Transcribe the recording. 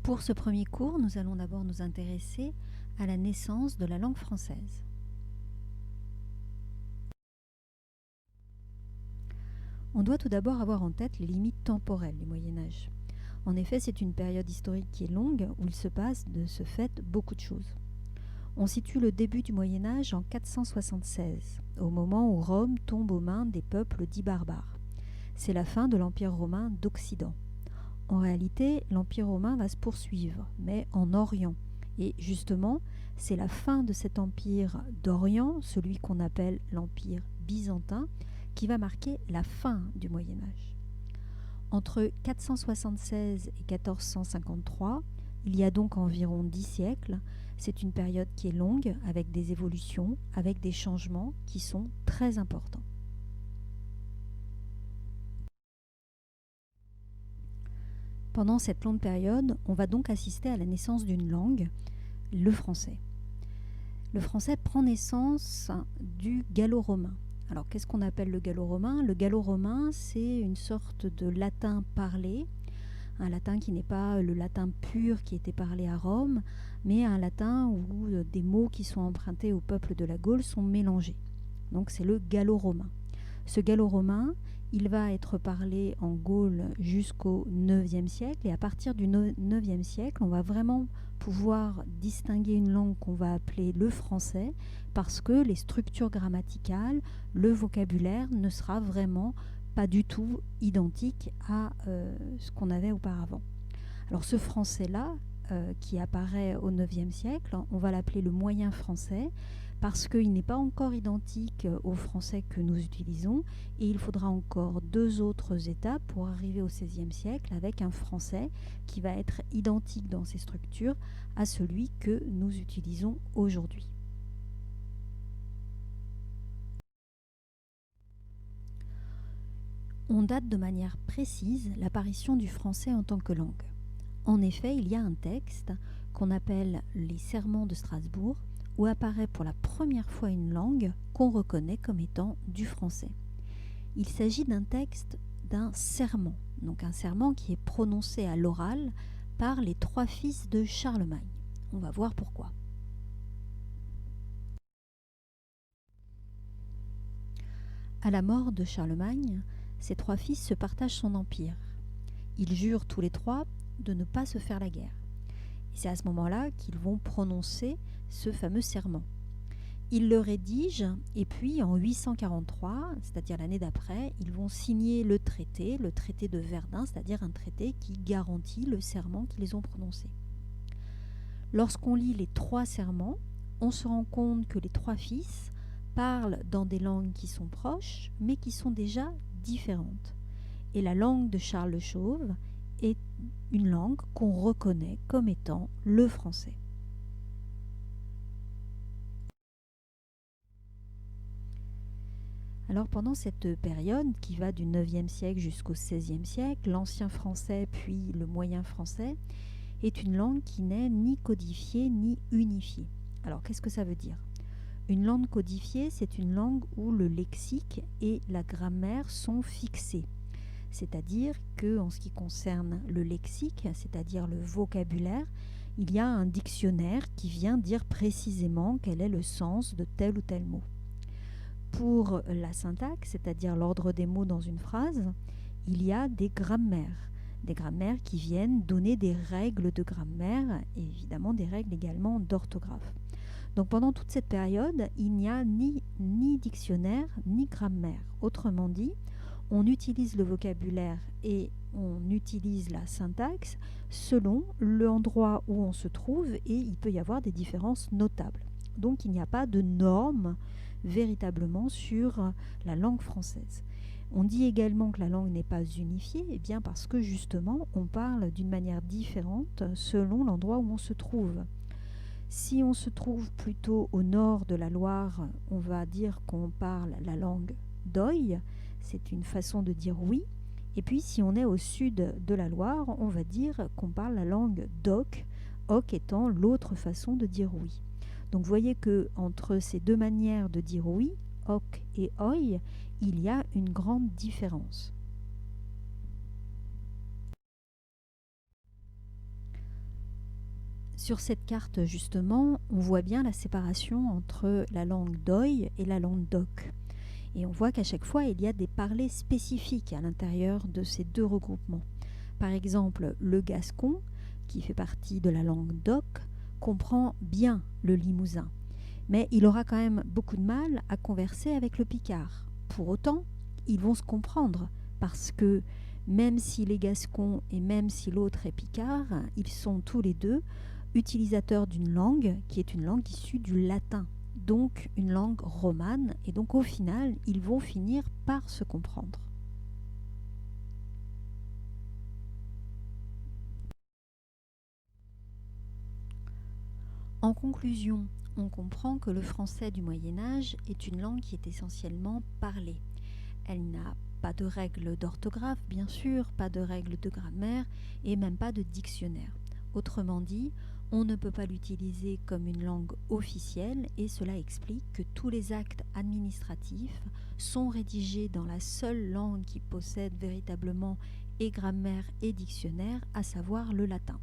Pour ce premier cours, nous allons d'abord nous intéresser à la naissance de la langue française. On doit tout d'abord avoir en tête les limites temporelles du Moyen-Âge. En effet, c'est une période historique qui est longue où il se passe de ce fait beaucoup de choses. On situe le début du Moyen-Âge en 476, au moment où Rome tombe aux mains des peuples dits barbares. C'est la fin de l'Empire romain d'Occident. En réalité, l'Empire romain va se poursuivre, mais en Orient. Et justement, c'est la fin de cet empire d'Orient, celui qu'on appelle l'Empire byzantin, qui va marquer la fin du Moyen-Âge. Entre 476 et 1453, il y a donc environ 10 siècles. C'est une période qui est longue, avec des évolutions, avec des changements qui sont très importants. Pendant cette longue période, on va donc assister à la naissance d'une langue, le français. Le français prend naissance du gallo-romain. Alors, qu'est-ce qu'on appelle le gallo-romain ? Le gallo-romain, c'est une sorte de latin parlé, un latin qui n'est pas le latin pur qui était parlé à Rome, mais un latin où des mots qui sont empruntés au peuple de la Gaule sont mélangés. Donc, c'est le gallo-romain. Ce gallo-romain, il va être parlé en Gaule jusqu'au IXe siècle, et à partir du IXe siècle, on va vraiment pouvoir distinguer une langue qu'on va appeler le français, parce que les structures grammaticales, le vocabulaire ne sera vraiment pas du tout identique à ce qu'on avait auparavant. Alors ce français-là, qui apparaît au IXe siècle, on va l'appeler le moyen français, parce qu'il n'est pas encore identique au français que nous utilisons, et il faudra encore 2 autres étapes pour arriver au XVIe siècle avec un français qui va être identique dans ses structures à celui que nous utilisons aujourd'hui. On date de manière précise l'apparition du français en tant que langue. En effet, il y a un texte qu'on appelle les Sermons de Strasbourg, où apparaît pour la première fois une langue qu'on reconnaît comme étant du français. Il s'agit d'un texte d'un serment, donc un serment qui est prononcé à l'oral par les 3 fils de Charlemagne. On va voir pourquoi. À la mort de Charlemagne, ces 3 fils se partagent son empire. Ils jurent tous les 3 de ne pas se faire la guerre. Et c'est à ce moment-là qu'ils vont prononcer ce fameux serment. Ils le rédigent et puis en 843, c'est-à-dire l'année d'après, ils vont signer le traité de Verdun, c'est-à-dire un traité qui garantit le serment qu'ils ont prononcé. Lorsqu'on lit les 3 serments, on se rend compte que les 3 fils parlent dans des langues qui sont proches, mais qui sont déjà différentes. Et la langue de Charles le Chauve est une langue qu'on reconnaît comme étant le français. Alors pendant cette période qui va du IXe siècle jusqu'au XVIe siècle, l'ancien français puis le moyen français est une langue qui n'est ni codifiée ni unifiée. Alors qu'est-ce que ça veut dire ? Une langue codifiée, c'est une langue où le lexique et la grammaire sont fixés. C'est-à-dire qu'en ce qui concerne le lexique, c'est-à-dire le vocabulaire, il y a un dictionnaire qui vient dire précisément quel est le sens de tel ou tel mot. Pour la syntaxe, c'est-à-dire l'ordre des mots dans une phrase, il y a des grammaires qui viennent donner des règles de grammaire et évidemment des règles également d'orthographe. Donc pendant toute cette période, il n'y a ni dictionnaire ni grammaire. Autrement dit, on utilise le vocabulaire et on utilise la syntaxe selon l'endroit où on se trouve et il peut y avoir des différences notables. Donc il n'y a pas de normes véritablement sur la langue française. On dit également que la langue n'est pas unifiée, eh bien parce que justement on parle d'une manière différente selon l'endroit où on se trouve. Si on se trouve plutôt au nord de la Loire, on va dire qu'on parle la langue d'Oï, c'est une façon de dire oui. Et puis si on est au sud de la Loire, on va dire qu'on parle la langue d'Oc, Oc étant l'autre façon de dire oui. Donc vous voyez qu'entre ces 2 manières de dire oui, Oc et Oï, il y a une grande différence. Sur cette carte, justement, on voit bien la séparation entre la langue d'Oï et la langue d'Oc. Et on voit qu'à chaque fois, il y a des parlers spécifiques à l'intérieur de ces deux regroupements. Par exemple, le gascon, qui fait partie de la langue d'Oc, comprend bien le limousin. Mais il aura quand même beaucoup de mal à converser avec le picard. Pour autant, ils vont se comprendre, parce que même s'il est gascon et même si l'autre est picard, ils sont tous les deux utilisateurs d'une langue qui est une langue issue du latin, donc une langue romane, et donc au final, ils vont finir par se comprendre. En conclusion, on comprend que le français du Moyen Âge est une langue qui est essentiellement parlée. Elle n'a pas de règles d'orthographe, bien sûr, pas de règles de grammaire et même pas de dictionnaire. Autrement dit, on ne peut pas l'utiliser comme une langue officielle et cela explique que tous les actes administratifs sont rédigés dans la seule langue qui possède véritablement et grammaire et dictionnaire, à savoir le latin.